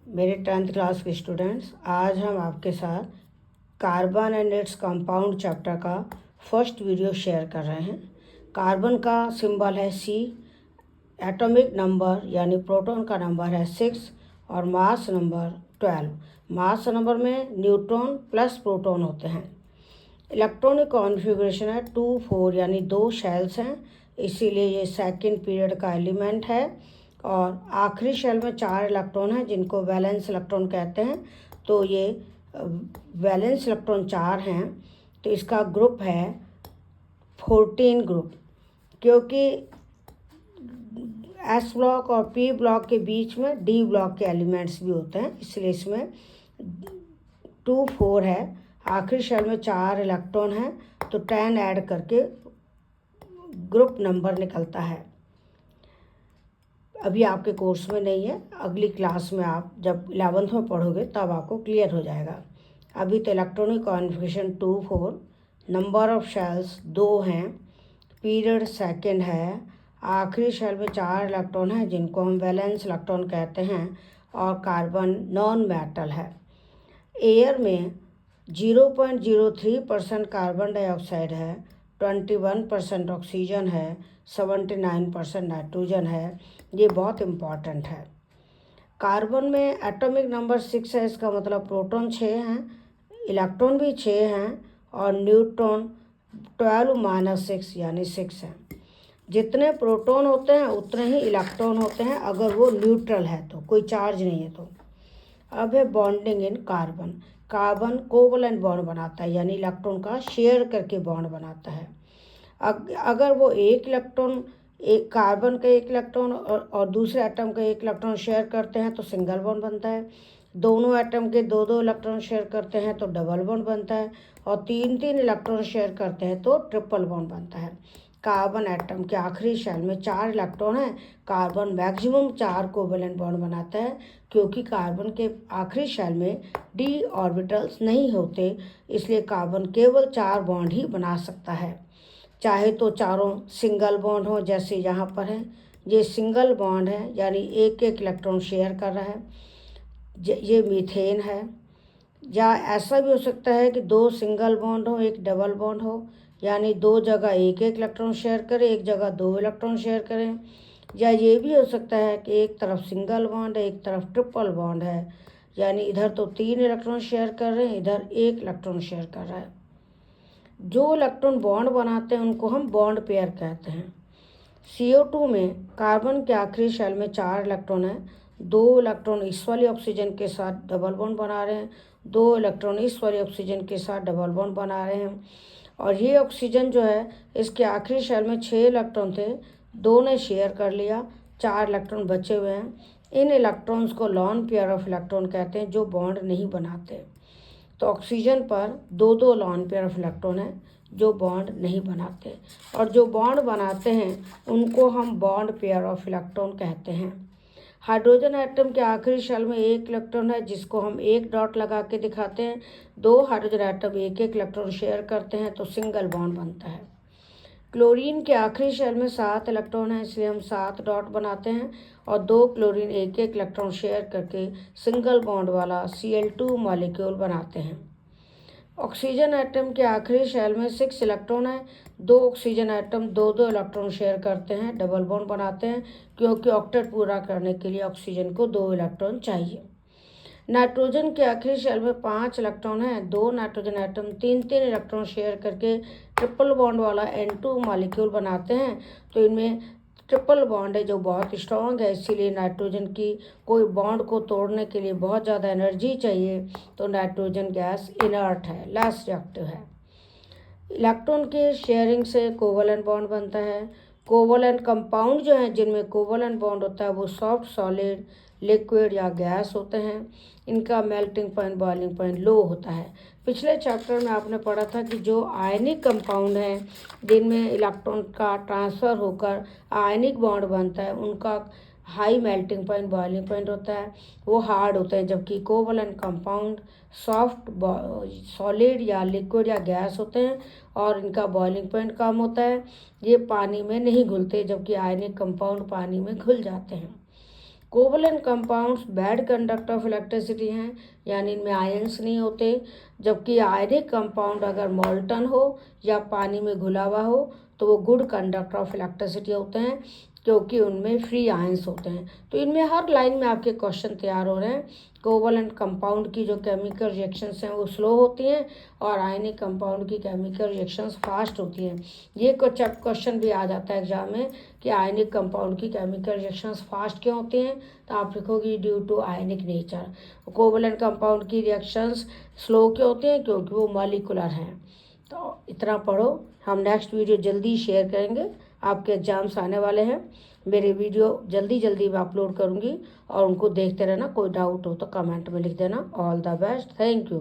मेरे 10th class के students, आज हम आपके साथ carbon and its compound chapter का फर्स्ट वीडियो शेयर कर रहे हैं। कार्बन का सिंबल है C, एटॉमिक नंबर यानी प्रोटॉन का नंबर है 6 और मास नंबर 12। मास नंबर में न्यूट्रॉन प्लस प्रोटॉन होते हैं। इलेक्ट्रॉनिक कॉन्फ़िगरेशन है 2-4 यानी 2 शेल्स हैं, इसीलिए ये सेकंड पीरियड का एलिमेंट है। और आखिरी शेल में 4 इलेक्ट्रॉन हैं जिनको वैलेंस इलेक्ट्रॉन कहते हैं। तो ये वैलेंस इलेक्ट्रॉन 4 हैं, तो इसका ग्रुप है 14 ग्रुप। क्योंकि S ब्लॉक और P ब्लॉक के बीच में D ब्लॉक के एलिमेंट्स भी होते हैं, इसलिए इसमें 2-4 है। आखिरी शेल में 4 इलेक्ट्रॉन हैं, तो 10 ऐड करके ग्रुप नंबर निकलता है। अभी आपके कोर्स में नहीं है, अगली क्लास में आप जब 11th में पढ़ोगे तब आपको क्लियर हो जाएगा। अभी तो electronic configuration 2-4, number of shells 2 हैं, पीरियड सेकंड है, आखिरी शेल में 4 इलेक्ट्रॉन हैं जिनको हम वैलेंस इलेक्ट्रॉन कहते हैं, और कार्बन नॉन मेटल है। एयर में 0.03% कार्बन डाइऑक्साइड है, 21% ऑक्सीजन है, 79% नाइट्रोजन है। ये बहुत इम्पॉर्टेंट है। कार्बन में एटॉमिक नंबर 6 है, इसका मतलब प्रोटॉन 6 हैं, इलेक्ट्रॉन भी 6 हैं और न्यूट्रॉन 12-6 यानी 6 हैं। जितने प्रोटॉन होते हैं उतने ही इलेक्ट्रॉन होते हैं, अगर वो न्यूट्रल है तो, कोई चार्ज नहीं है तो। अब है bonding in carbon. Carbon covalent bond बनाता है, यानी इलेक्ट्रॉन का शेयर करके बॉन्ड बनाता है। अगर वो एक इलेक्ट्रॉन, एक कार्बन का एक इलेक्ट्रॉन और दूसरे एटम का एक इलेक्ट्रॉन शेयर करते हैं तो सिंगल बॉन्ड बनता है। दोनों एटम के 2-2 इलेक्ट्रॉन शेयर करते हैं तो डबल बॉन्ड बनता है, और 3-3 इलेक्ट्रॉन शेयर करते हैं तो ट्रिपल बॉन्ड बनता है। कार्बन एटम के आखिरी शेल में 4 इलेक्ट्रॉन है। कार्बन मैक्सिमम 4 कोवेलेंट बॉन्ड बनाता है, क्योंकि कार्बन के आखिरी शेल में d ऑर्बिटल्स नहीं होते, इसलिए कार्बन केवल 4 बॉन्ड ही बना सकता है। चाहे तो चारों सिंगल बॉन्ड हो, जैसे यहाँ पर है, ये सिंगल बॉन्ड है यानी एक एक इलेक्ट्रॉन शेयर कर रहा है, ये मीथेन है। या ऐसा भी हो सकता है कि 2 सिंगल बॉन्ड हो, एक डबल बॉन्ड हो, यानी 2 जगह एक एक इलेक्ट्रॉन शेयर करें, एक जगह 2 इलेक्ट्रॉन शेयर करें। या ये भी हो सकता है कि एक तरफ सिंगल बॉन्ड है, एक तरफ ट्रिपल बॉन्ड है, यानी इधर तो 3 इलेक्ट्रॉन शेयर कर रहे हैं, इधर 1 इलेक्ट्रॉन शेयर कर रहा है। जो इलेक्ट्रॉन बॉन्ड बनाते हैं उनको हम बॉन्ड पेयर कहते हैं। CO2 में कार्बन के आखिरी शेल में 4 इलेक्ट्रॉन है, 2 इलेक्ट्रॉन इस वाली ऑक्सीजन के साथ डबल बॉन्ड बना रहे हैं, 2 इलेक्ट्रॉन इस वाली ऑक्सीजन के साथ डबल बॉन्ड बना रहे हैं। और ये ऑक्सीजन जो है, इसके आखिरी शेल में 6 इलेक्ट्रॉन थे, 2 ने शेयर कर लिया, 4 इलेक्ट्रॉन बचे हुए हैं। इन इलेक्ट्रॉन्स को लॉन पेयर ऑफ इलेक्ट्रॉन कहते हैं, जो बॉन्ड नहीं बनाते। तो ऑक्सीजन पर 2-2 लॉन पेयर ऑफ इलेक्ट्रॉन है जो बॉन्ड नहीं बनाते, और जो बॉन्ड बनाते हैं उनको हम बॉन्ड पेयर ऑफ इलेक्ट्रॉन कहते हैं। हाइड्रोजन एटम के आखिरी शेल में 1 इलेक्ट्रॉन है, जिसको हम 1 डॉट लगा के दिखाते हैं। 2 हाइड्रोजन एटम 1-1 इलेक्ट्रॉन शेयर करते हैं तो सिंगल बॉन्ड बनता है। क्लोरीन के आखिरी शेल में 7 इलेक्ट्रॉन है, इसलिए हम 7 डॉट बनाते हैं, और 2 क्लोरीन 1-1 इलेक्ट्रॉन शेयर करके सिंगल बॉन्ड वाला Cl2 मॉलिक्यूल बनाते हैं। ऑक्सीजन एटम के आखिरी शेल में 6 इलेक्ट्रॉन है, 2 ऑक्सीजन एटम 2-2 इलेक्ट्रॉन शेयर करते हैं, डबल बॉन्ड बनाते हैं, क्योंकि ऑक्टेट पूरा करने के लिए ऑक्सीजन को 2 इलेक्ट्रॉन चाहिए। नाइट्रोजन के आखिरी शेल में 5 इलेक्ट्रॉन है, 2 नाइट्रोजन एटम 3-3 इलेक्ट्रॉन शेयर करके ट्रिपल बॉन्ड वाला N2 मॉलिक्यूल बनाते हैं। तो इनमें ट्रिपल बॉन्ड है जो बहुत स्ट्रॉन्ग है, इसीलिए नाइट्रोजन की कोई बॉन्ड को तोड़ने के लिए बहुत ज़्यादा एनर्जी चाहिए, तो नाइट्रोजन गैस इनर्ट है, लेस रिएक्टिव है। इलेक्ट्रॉन के शेयरिंग से कोवलेंट बॉन्ड बनता है। कोवलेंट कंपाउंड जो हैं जिनमें कोवलेंट बॉन्ड होता है वो सॉफ्ट, सॉलिड, लिक्विड या गैस होते हैं। इनका मेल्टिंग पॉइंट, बॉइलिंग पॉइंट लो होता है। पिछले चैप्टर में आपने पढ़ा था कि जो आयनिक कंपाउंड हैं जिनमें इलेक्ट्रॉन का ट्रांसफ़र होकर आयनिक बॉन्ड बनता है, उनका high melting point, boiling point होता है, वो हार्ड होते हैं, जबकि कोवलेंट कंपाउंड सॉफ्ट, सॉलिड या लिक्विड या गैस होते हैं, और इनका बॉइलिंग पॉइंट कम होता है। ये पानी में नहीं घुलते, जबकि आयनिक कंपाउंड पानी में घुल जाते हैं। Covalent compounds bad conductor of electricity हैं, यानी इनमें आयंस नहीं होते, जबकि आयनिक कंपाउंड अगर मोल्टन हो या पानी में घुला हुआ हो तो वो गुड कंडक्टर ऑफ इलेक्ट्रिसिटी होते हैं, क्योंकि उनमें फ्री आयंस होते हैं। तो इनमें हर लाइन में आपके क्वेश्चन तैयार हो रहे हैं। कोवलेंट कंपाउंड की जो केमिकल रिएक्शंस हैं वो स्लो होती हैं और आयनिक कंपाउंड की केमिकल रिएक्शंस फास्ट होती हैं। ये कुछ क्वेश्चन भी आ जाता है एग्जाम में कि आयनिक कंपाउंड की केमिकल रिएक्शंस फास्ट क्यों होती हैं, तो आप लिखोगी due to ionic nature. Covalent compound की रिएक्शंस स्लो क्यों होती हैं, क्योंकि वो मॉलिकुलर हैं। तो इतना पढ़ो, हम नेक्स्ट वीडियो जल्दी शेयर करेंगे, आपके एग्जाम्स आने वाले हैं। मेरे वीडियो जल्दी जल्दी मैं अपलोड करूँगी और उनको देखते रहना। कोई डाउट हो तो कमेंट में लिख देना। All the best, thank you.